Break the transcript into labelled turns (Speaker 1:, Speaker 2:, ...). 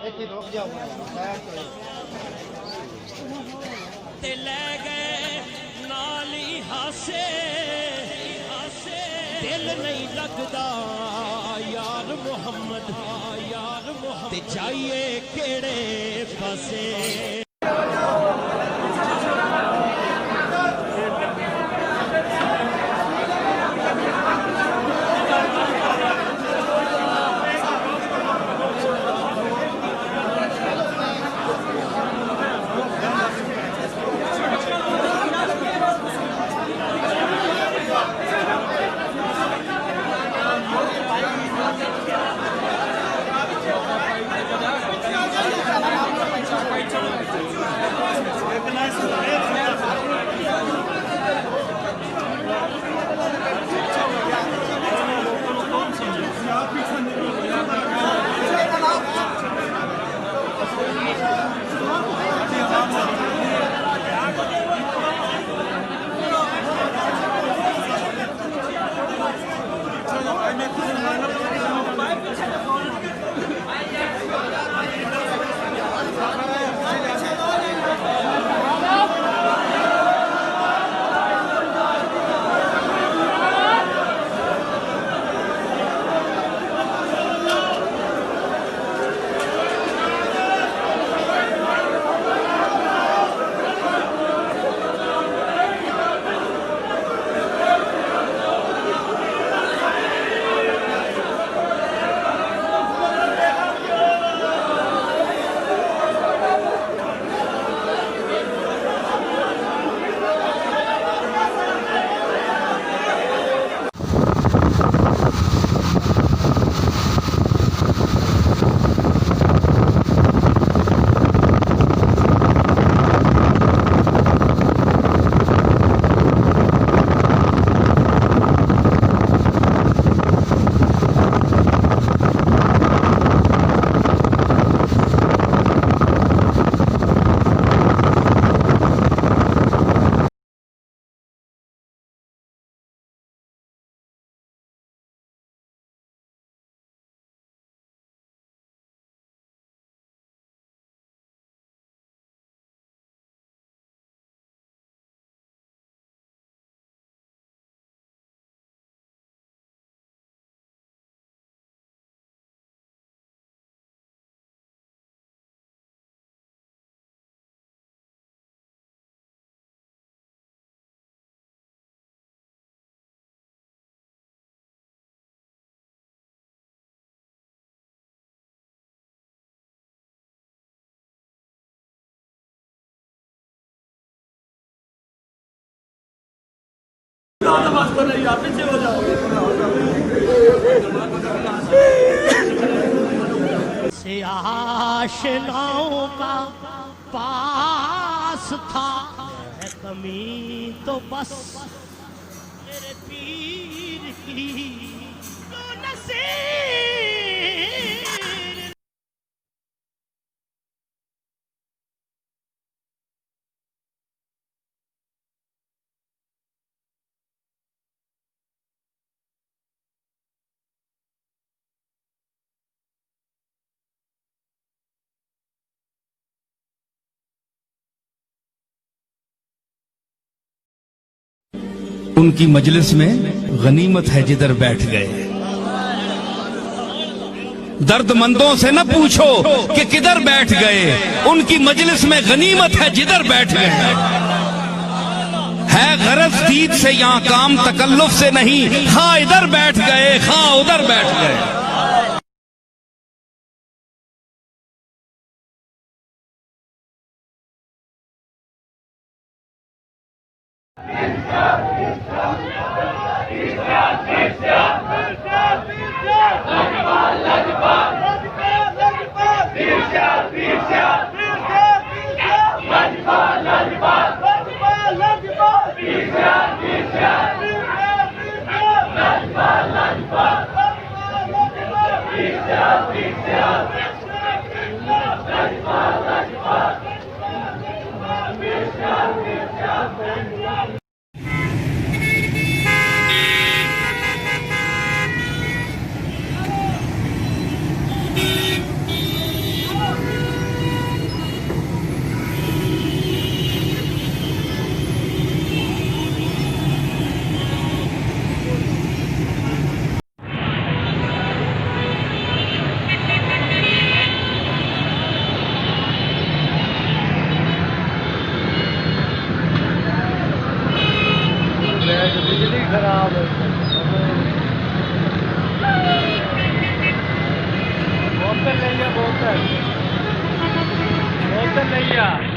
Speaker 1: ते ले गए नाली हासे दिल नहीं लगदा यार मुहम्मद ते जाइए केड़े पासे। से आशनाओं का पास था कमी तो बस मेरे पीर की तो नसीब।
Speaker 2: उनकी मजलिस में गनीमत है जिधर बैठ गए। दर्दमंदों से न पूछो कि किधर बैठ गए, उनकी मजलिस में गनीमत है जिधर बैठ गए। है गरज दीद से यहाँ काम तकल्लुफ से नहीं, खा इधर बैठ गए खा उधर बैठ गए।
Speaker 3: कनैया।